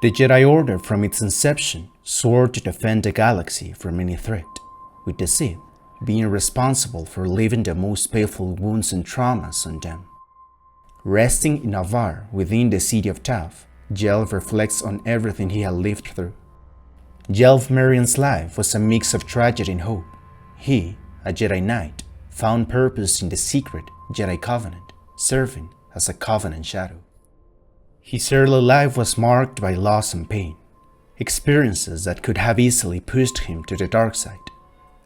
The Jedi Order from its inception swore to defend the galaxy from any threat, with the Sith being responsible for leaving the most painful wounds and traumas on them. Resting in Avar within the city of Tav, Jelf reflects on everything he had lived through. Jelf Marran's life was a mix of tragedy and hope. He, a Jedi Knight, found purpose in the secret Jedi Covenant, serving as a Covenant shadow. His early life was marked by loss and pain, experiences that could have easily pushed him to the dark side.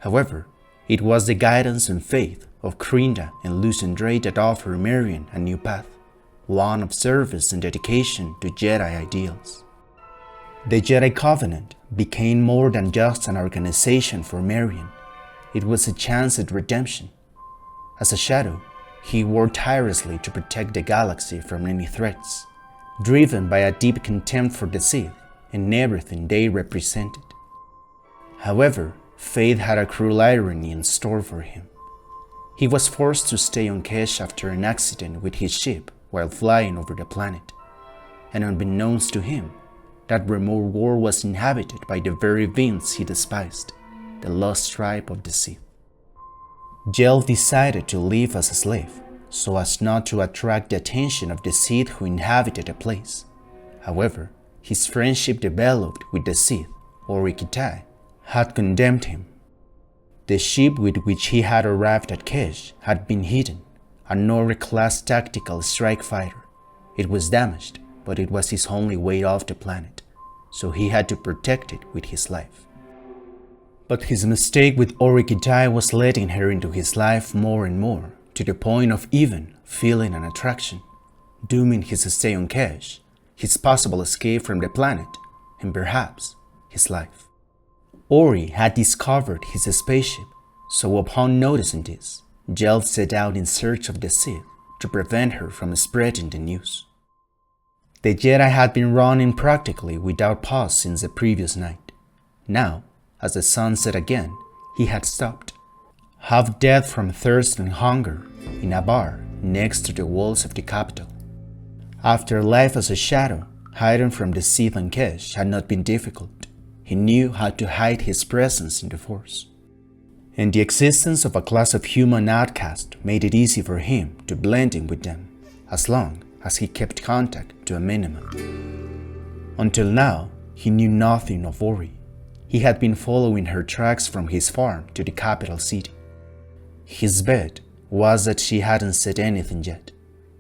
However, it was the guidance and faith of Krinda and Lucen Dray that offered Marran a new path, one of service and dedication to Jedi ideals. The Jedi Covenant became more than just an organization for Marran. It was a chance at redemption. As a shadow, he worked tirelessly to protect the galaxy from any threats, driven by a deep contempt for the Sith and everything they represented. However, fate had a cruel irony in store for him. He was forced to stay on Kesh after an accident with his ship while flying over the planet, and unbeknownst to him, that remote world was inhabited by the very beings he despised, the lost tribe of the Sith. Jelf decided to live as a slave, so as not to attract the attention of the Sith who inhabited the place. However, his friendship developed with the Sith, Orielle Kitai, had condemned him. The ship with which he had arrived at Kesh had been hidden, a Nora-class tactical strike fighter. It was damaged, but it was his only way off the planet, so he had to protect it with his life. But his mistake with Orielle Kitai was letting her into his life more and more, to the point of even feeling an attraction, dooming his stay on Kesh, his possible escape from the planet, and perhaps his life. Ori had discovered his spaceship, so upon noticing this, Jelf set out in search of the Sith to prevent her from spreading the news. The Jedi had been running practically without pause since the previous night. Now, as the sun set again, he had stopped, half dead from thirst and hunger, in a bar next to the walls of the capital. After life as a shadow, hiding from the Sith on Kesh had not been difficult. He knew how to hide his presence in the Force, and the existence of a class of human outcasts made it easy for him to blend in with them, as long as he kept contact to a minimum. Until now, he knew nothing of Ori. He had been following her tracks from his farm to the capital city. His bet was that she hadn't said anything yet,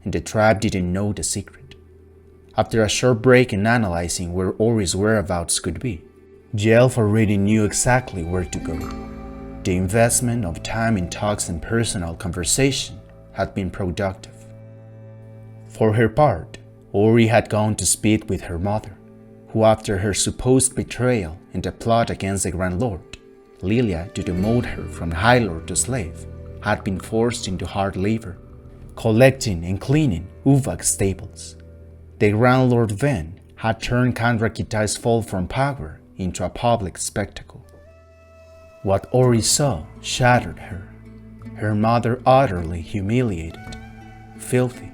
and the tribe didn't know the secret. After a short break in analyzing where Ori's whereabouts could be, Jelf already knew exactly where to go. The investment of time in talks and personal conversation had been productive. For her part, Ori had gone to speak with her mother, who after her supposed betrayal in the plot against the Grand Lord, Lilia to demote her from High Lord to slave, had been forced into hard labor, collecting and cleaning Uvag's stables. The Grand Lord Ven had turned Kendra Kitai's fall from power into a public spectacle. What Ori saw shattered her. Her mother utterly humiliated, filthy,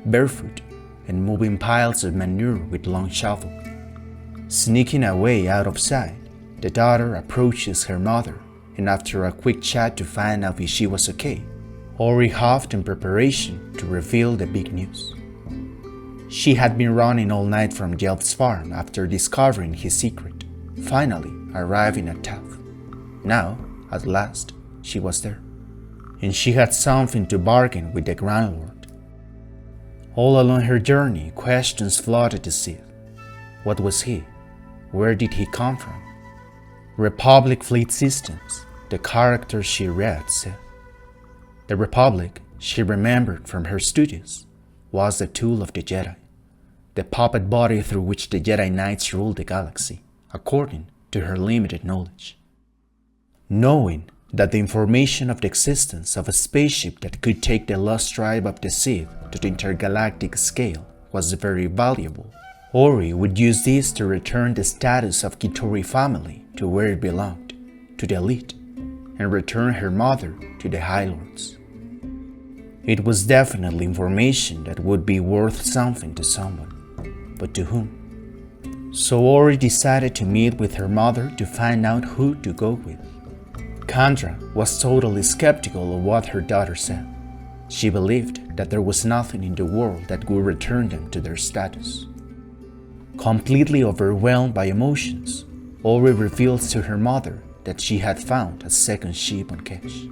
barefoot, and moving piles of manure with long shovel. Sneaking away out of sight, the daughter approaches her mother, and after a quick chat to find out if she was okay, Ori huffed in preparation to reveal the big news. She had been running all night from Jelph's farm after discovering his secret, finally arriving at Tav. Now, at last, she was there, and she had something to bargain with the Grand Lord. All along her journey, questions flooded the Sith. What was he? Where did he come from? Republic Fleet Systems, the character she read said. The Republic, she remembered from her studies, was the tool of the Jedi, the puppet body through which the Jedi Knights ruled the galaxy, according to her limited knowledge. Knowing that the information of the existence of a spaceship that could take the lost tribe of the Sith to the intergalactic scale was very valuable, Ori would use this to return the status of Kitori family to where it belonged, to the elite, and return her mother to the High Lords. It was definitely information that would be worth something to someone, but to whom? So Ori decided to meet with her mother to find out who to go with. Chandra was totally skeptical of what her daughter said. She believed that there was nothing in the world that would return them to their status. Completely overwhelmed by emotions, Ori reveals to her mother that she had found a second ship on Kesh.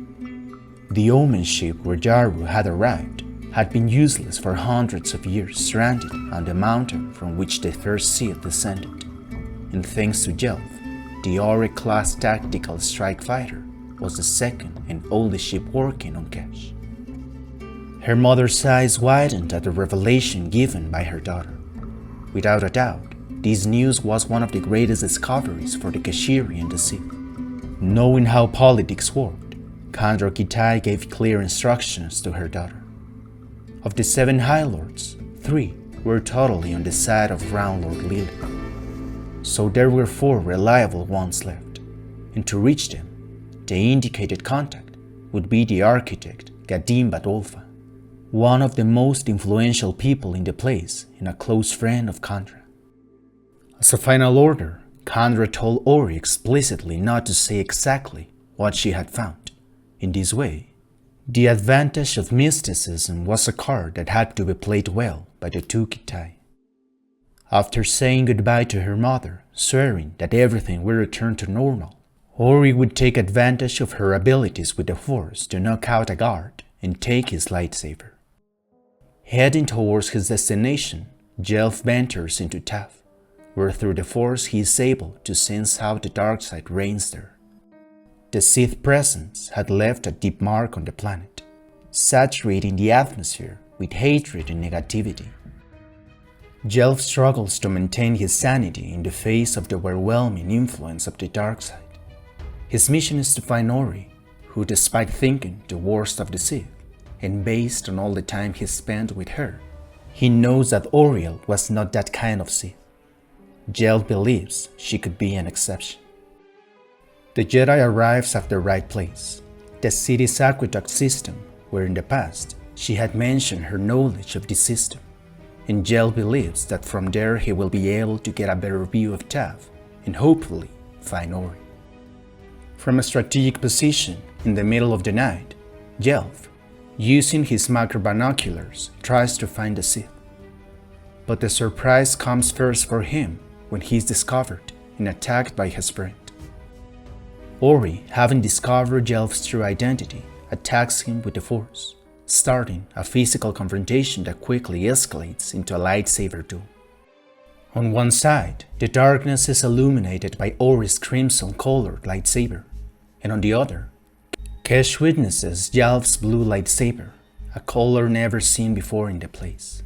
The Omen ship where Yaru had arrived had been useless for hundreds of years, stranded on the mountain from which the first Sith descended. And thanks to Jelf, the Ori-class tactical strike fighter was the second and only ship working on Kesh. Her mother's eyes widened at the revelation given by her daughter. Without a doubt, this news was one of the greatest discoveries for the Keshiri and the Sith. Knowing how politics worked, Orielle Kitai gave clear instructions to her daughter. Of the 7 High Lords, 3 were totally on the side of Ground Lord Lily. So there were 4 reliable ones left, and to reach them, the indicated contact would be the architect Gadim Badolfa, one of the most influential people in the place and a close friend of Chandra. As a final order, Chandra told Ori explicitly not to say exactly what she had found. In this way, the advantage of mysticism was a card that had to be played well by the 2 Kitai. After saying goodbye to her mother, swearing that everything would return to normal, Ori would take advantage of her abilities with the Force to knock out a guard and take his lightsaber. Heading towards his destination, Jelf ventures into Taff, where through the Force he is able to sense how the dark side reigns there. The Sith presence had left a deep mark on the planet, saturating the atmosphere with hatred and negativity. Jelf struggles to maintain his sanity in the face of the overwhelming influence of the dark side. His mission is to find Ori, who, despite thinking the worst of the Sith, and based on all the time he spent with her, he knows that Orielle was not that kind of Sith. Jelf believes she could be an exception. The Jedi arrives at the right place, the city's aqueduct system, where in the past she had mentioned her knowledge of the system, and Jelf believes that from there he will be able to get a better view of Taff and hopefully find Ori. From a strategic position in the middle of the night, Jelf, using his macro binoculars, tries to find the Sith. But the surprise comes first for him when he is discovered and attacked by his friend. Ori, having discovered Jelf's true identity, attacks him with the Force, starting a physical confrontation that quickly escalates into a lightsaber duel. On one side, the darkness is illuminated by Ori's crimson-colored lightsaber, and on the other, Kesh witnesses Jelf's blue lightsaber, a color never seen before in the place.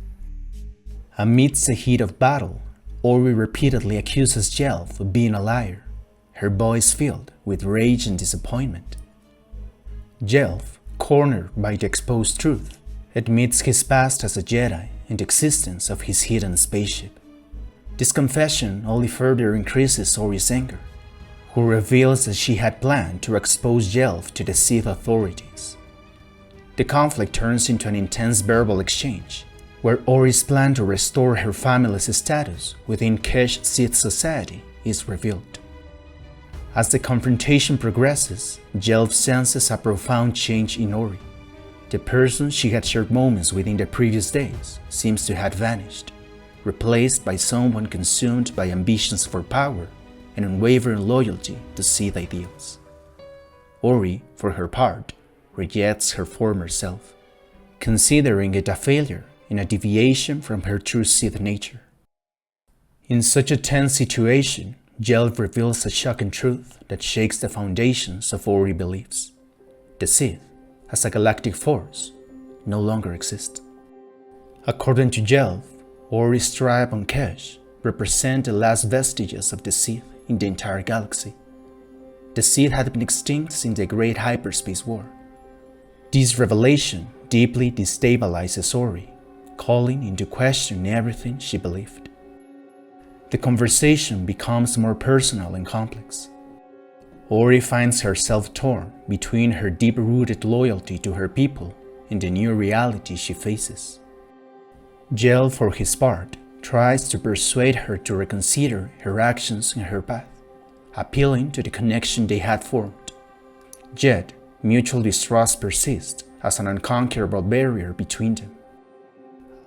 Amidst the heat of battle, Ori repeatedly accuses Jelf of being a liar, her voice filled with rage and disappointment. Jelf, cornered by the exposed truth, admits his past as a Jedi and the existence of his hidden spaceship. This confession only further increases Ori's anger, who reveals that she had planned to expose Jelf to the Sith authorities. The conflict turns into an intense verbal exchange, where Ori's plan to restore her family's status within Kesh Sith society is revealed. As the confrontation progresses, Jelf senses a profound change in Ori. The person she had shared moments with in the previous days seems to have vanished, replaced by someone consumed by ambitions for power and unwavering loyalty to Sith ideals. Ori, for her part, rejects her former self, considering it a failure and a deviation from her true Sith nature. In such a tense situation, Jelf reveals a shocking truth that shakes the foundations of Ori beliefs. The Sith, as a galactic force, no longer exist. According to Jelf, Ori's tribe on Kesh represent the last vestiges of the Sith in the entire galaxy. The Sith had been extinct since the Great Hyperspace War. This revelation deeply destabilizes Ori, calling into question everything she believed. The conversation becomes more personal and complex. Ori finds herself torn between her deep-rooted loyalty to her people and the new reality she faces. Jelf, for his part, tries to persuade her to reconsider her actions and her path, appealing to the connection they had formed. Yet, mutual distrust persists as an unconquerable barrier between them.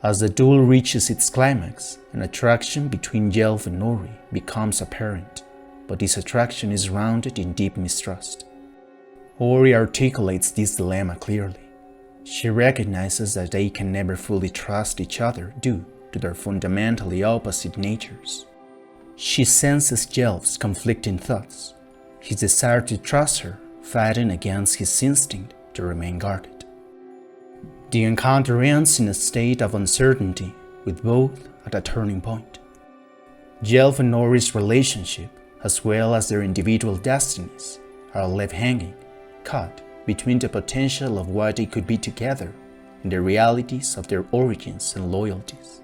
As the duel reaches its climax, an attraction between Jelf and Ori becomes apparent, but this attraction is grounded in deep mistrust. Ori articulates this dilemma clearly. She recognizes that they can never fully trust each other due to their fundamentally opposite natures. She senses Jelf's conflicting thoughts, his desire to trust her fighting against his instinct to remain guarded. The encounter ends in a state of uncertainty, with both at a turning point. Jelf and Ori's relationship, as well as their individual destinies, are left hanging, caught between the potential of what they could be together and the realities of their origins and loyalties.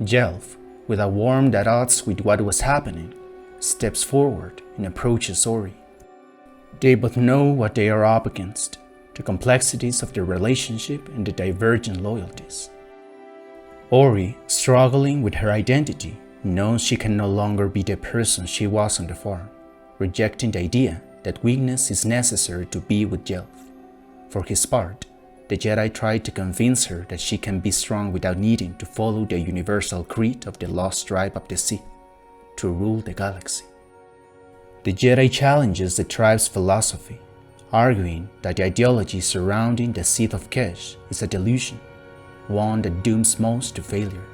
Jelf, with a warmth at odds with what was happening, steps forward and approaches Ori. They both know what they are up against, the complexities of their relationship and the divergent loyalties. Ori, struggling with her identity, knows she can no longer be the person she was on the farm, rejecting the idea that weakness is necessary to be with Jelf. For his part, the Jedi tried to convince her that she can be strong without needing to follow the universal creed of the lost tribe of the Sith, to rule the galaxy. The Jedi challenges the tribe's philosophy, arguing that the ideology surrounding the Sith of Kesh is a delusion, one that dooms most to failure.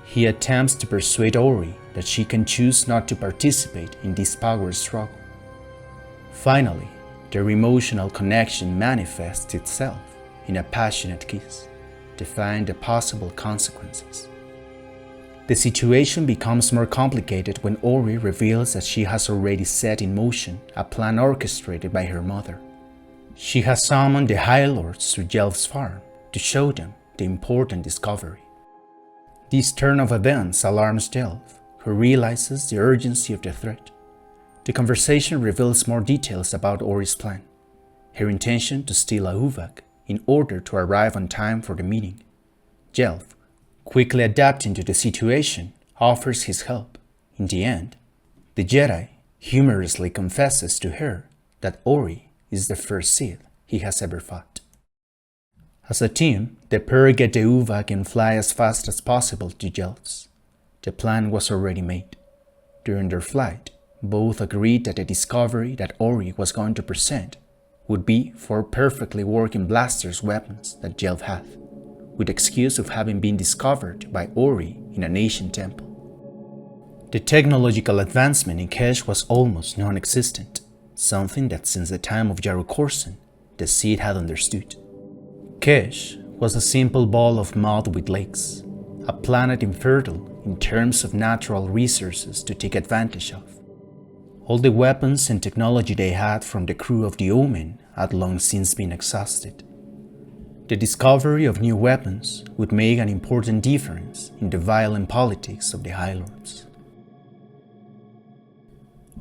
He attempts to persuade Ori that she can choose not to participate in this power struggle. Finally, their emotional connection manifests itself in a passionate kiss, defying the possible consequences. The situation becomes more complicated when Ori reveals that she has already set in motion a plan orchestrated by her mother. She has summoned the High Lords to Jelf's farm to show them the important discovery. This turn of events alarms Jelf, who realizes the urgency of the threat. The conversation reveals more details about Ori's plan, her intention to steal a Uvak in order to arrive on time for the meeting. Jelf, quickly adapting to the situation, offers his help. In the end, the Jedi humorously confesses to her that Ori is the first Sith he has ever fought. As a team, the pair get the Uvak and fly as fast as possible to Jelf's. The plan was already made. During their flight, both agreed that the discovery that Ori was going to present would be 4 perfectly working blasters weapons that Jelf had, with the excuse of having been discovered by Ori in an ancient temple. The technological advancement in Kesh was almost non-existent, something that since the time of Yaru Korsan, the Sith had understood. Kesh was a simple ball of mud with lakes, a planet infertile in terms of natural resources to take advantage of. All the weapons and technology they had from the crew of the Omen had long since been exhausted. The discovery of new weapons would make an important difference in the violent politics of the High Lords.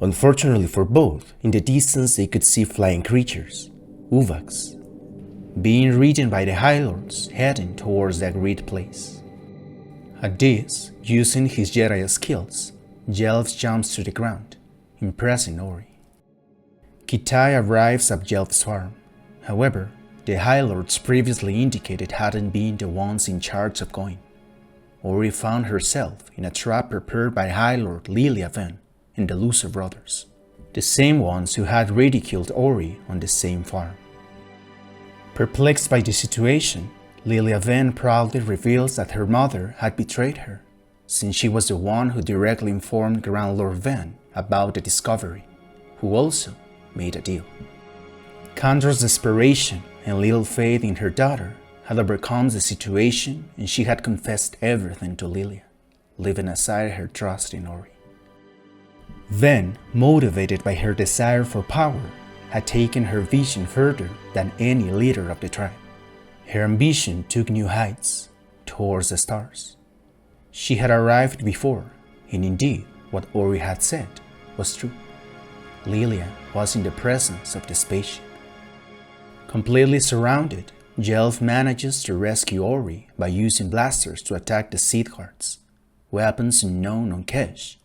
Unfortunately for both, in the distance they could see flying creatures, Uvaks, being ridden by the High Lords heading towards the agreed place. At this, using his Jedi skills, Jelf jumps to the ground, impressing Ori. Kitai arrives at Jelf's farm. However, the High Lords previously indicated hadn't been the ones in charge of going. Ori found herself in a trap prepared by High Lord Lilia Ven and the Lucer brothers, the same ones who had ridiculed Ori on the same farm. Perplexed by the situation, Lilia Ven proudly reveals that her mother had betrayed her, since she was the one who directly informed Grand Lord Ven about the discovery, who also made a deal. Kandra's desperation and little faith in her daughter had overcome the situation, and she had confessed everything to Lilia, leaving aside her trust in Ori. Ven, motivated by her desire for power, had taken her vision further than any leader of the tribe. Her ambition took new heights, towards the stars. She had arrived before, and indeed, what Ori had said was true. Lilia was in the presence of the spaceship. Completely surrounded, Jelf manages to rescue Ori by using blasters to attack the Sith guards, weapons unknown on Kesh,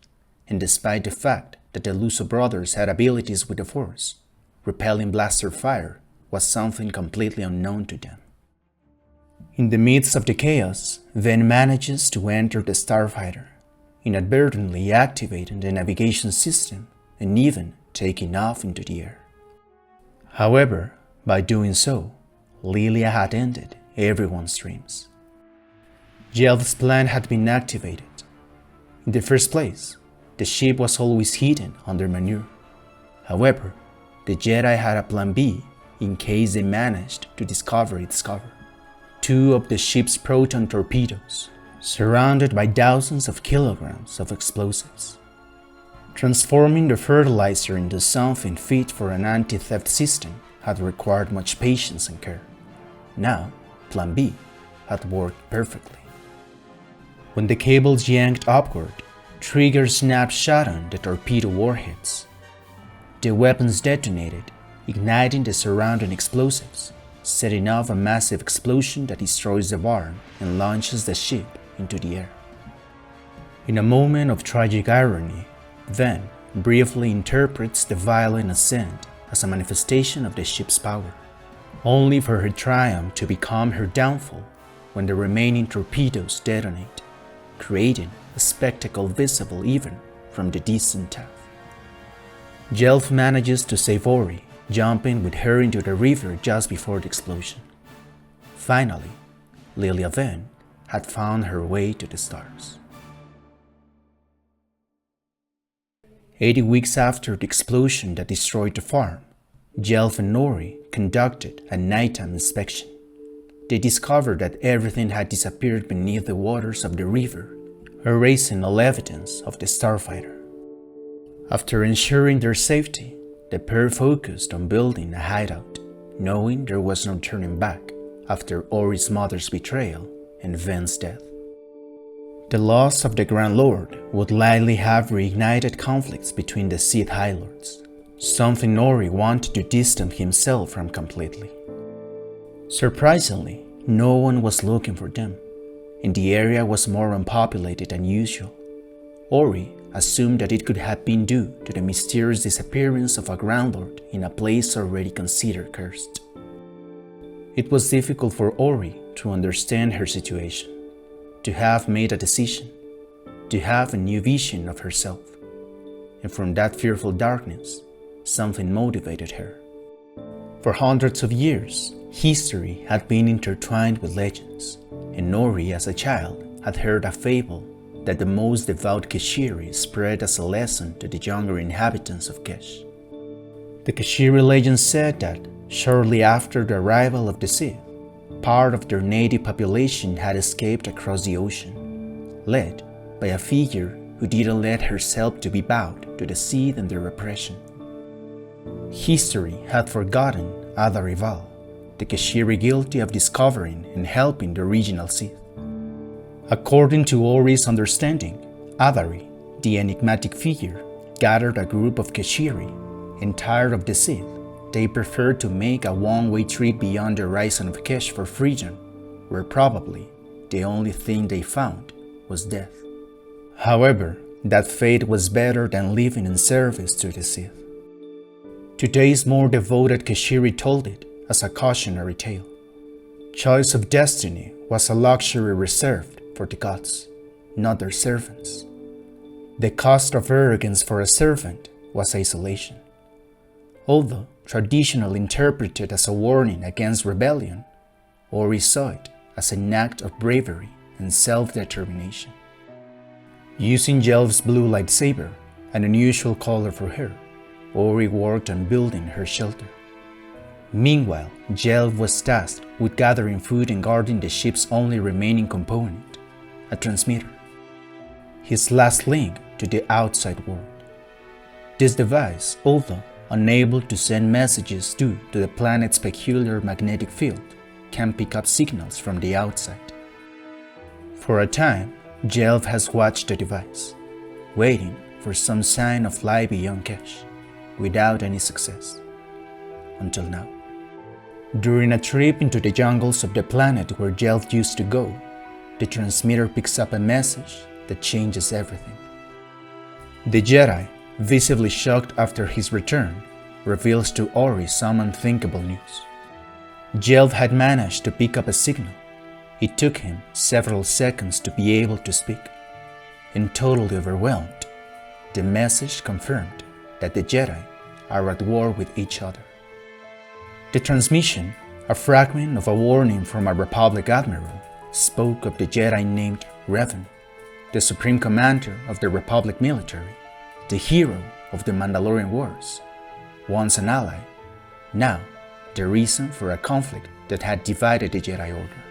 and despite the fact that the Luso brothers had abilities with the Force, repelling blaster fire was something completely unknown to them. In the midst of the chaos, Ven manages to enter the starfighter, inadvertently activating the navigation system and even taking off into the air. However, by doing so, Lilia had ended everyone's dreams. Jelf's plan had been activated. In the first place, the ship was always hidden under manure. However, the Jedi had a plan B in case they managed to discover its cover. 2 of the ship's proton torpedoes, surrounded by thousands of kilograms of explosives. Transforming the fertilizer into something fit for an anti-theft system had required much patience and care. Now, Plan B had worked perfectly. When the cables yanked upward, Trigger snapped shut on the torpedo warheads. The weapons detonated, igniting the surrounding explosives, setting off a massive explosion that destroys the barn and launches the ship into the air. In a moment of tragic irony, Ven briefly interprets the violent ascent as a manifestation of the ship's power, only for her triumph to become her downfall when the remaining torpedoes detonate, creating a spectacle visible even from the distant tower. Jelf manages to save Ori, jumping with her into the river just before the explosion. Finally, Lilia Ven had found her way to the stars. 80 weeks after the explosion that destroyed the farm, Jelf and Ori conducted a nighttime inspection. They discovered that everything had disappeared beneath the waters of the river, erasing all evidence of the starfighter. After ensuring their safety, the pair focused on building a hideout, knowing there was no turning back after Ori's mother's betrayal and Ven's death. The loss of the Grand Lord would likely have reignited conflicts between the Sith High Lords, something Ori wanted to distance himself from completely. Surprisingly, no one was looking for them, and the area was more unpopulated than usual. Ori assumed that it could have been due to the mysterious disappearance of a Grand Lord in a place already considered cursed. It was difficult for Ori to understand her situation, to have made a decision, to have a new vision of herself, and from that fearful darkness, something motivated her. For hundreds of years, history had been intertwined with legends, and Ori as a child had heard a fable that the most devout Keshiri spread as a lesson to the younger inhabitants of Kesh. The Keshiri legend said that, shortly after the arrival of the Sith, part of their native population had escaped across the ocean, led by a figure who didn't let herself to be bowed to the Sith and their oppression. History had forgotten Ada Rival, the Keshiri guilty of discovering and helping the original Sith. According to Ori's understanding, Adari, the enigmatic figure, gathered a group of Keshiri, and tired of the Sith, they preferred to make a one-way trip beyond the horizon of Kesh for freedom, where probably the only thing they found was death. However, that fate was better than living in service to the Sith. Today's more devoted Keshiri told it as a cautionary tale. Choice of destiny was a luxury reserved for the gods, not their servants. The cost of arrogance for a servant was isolation. Although traditionally interpreted as a warning against rebellion, Ori saw it as an act of bravery and self-determination. Using Jelf's blue lightsaber, an unusual color for her, Ori worked on building her shelter. Meanwhile, Jelf was tasked with gathering food and guarding the ship's only remaining component, a transmitter, his last link to the outside world. This device, although unable to send messages due to the planet's peculiar magnetic field, can pick up signals from the outside. For a time, Jelf has watched the device, waiting for some sign of life beyond Kesh, without any success. Until now. During a trip into the jungles of the planet where Jelf used to go, the transmitter picks up a message that changes everything. The Jedi, visibly shocked after his return, reveals to Ori some unthinkable news. Jelf had managed to pick up a signal. It took him several seconds to be able to speak. And totally overwhelmed, the message confirmed that the Jedi are at war with each other. The transmission, a fragment of a warning from a Republic admiral, spoke of the Jedi named Revan, the supreme commander of the Republic military, the hero of the Mandalorian Wars, once an ally, now the reason for a conflict that had divided the Jedi Order.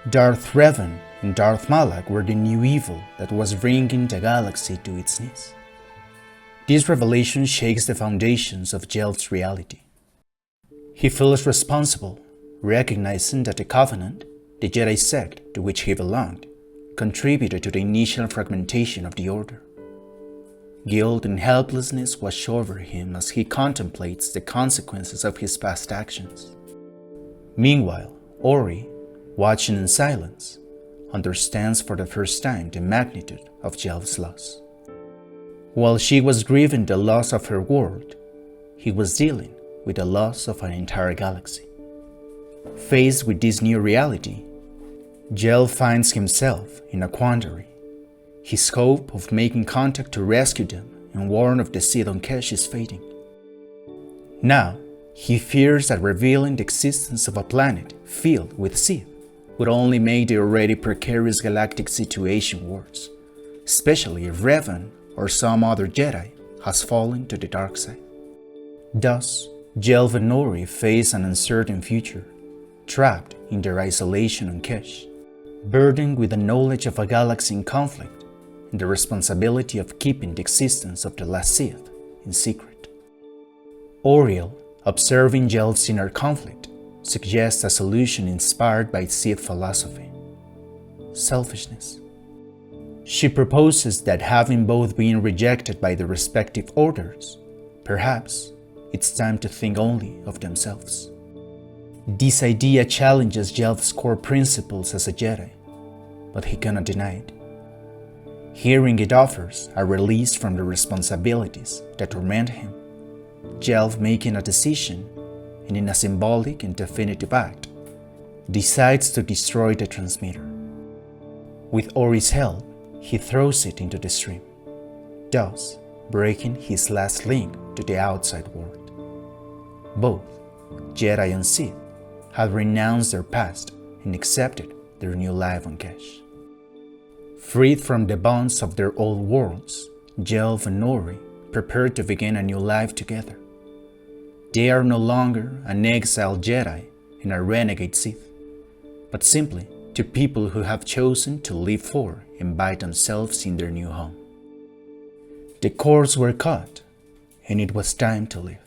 Darth Revan and Darth Malak were the new evil that was bringing the galaxy to its knees. This revelation shakes the foundations of Jelf's reality. He feels responsible, recognizing that the Covenant, the Jedi sect to which he belonged, contributed to the initial fragmentation of the Order. Guilt and helplessness wash over him as he contemplates the consequences of his past actions. Meanwhile, Ori, watching in silence, understands for the first time the magnitude of Jelf's loss. While she was grieving the loss of her world, he was dealing with the loss of an entire galaxy. Faced with this new reality, Jelf finds himself in a quandary. His hope of making contact to rescue them and warn of the Sith on Kesh is fading. Now, he fears that revealing the existence of a planet filled with Sith would only make the already precarious galactic situation worse, especially if Revan or some other Jedi has fallen to the dark side. Thus, Jelf and Ori face an uncertain future, trapped in their isolation on Kesh, burdened with the knowledge of a galaxy in conflict and the responsibility of keeping the existence of the last Sith in secret. Orielle, observing Jelf's inner conflict, suggests a solution inspired by Sith philosophy: selfishness. She proposes that having both been rejected by the respective orders, perhaps it's time to think only of themselves. This idea challenges Jelf's core principles as a Jedi, but he cannot deny it. Hearing it offers a release from the responsibilities that torment him, Jelf, making a decision, and in a symbolic and definitive act, decides to destroy the transmitter. With Ori's help, he throws it into the stream, thus breaking his last link to the outside world. Both Jedi and Sith had renounced their past and accepted their new life on Kesh. Freed from the bonds of their old worlds, Jelf and Ori prepare to begin a new life together. They are no longer an exiled Jedi and a renegade Sith, but simply two people who have chosen to live for and by themselves in their new home. The cords were cut, and it was time to live.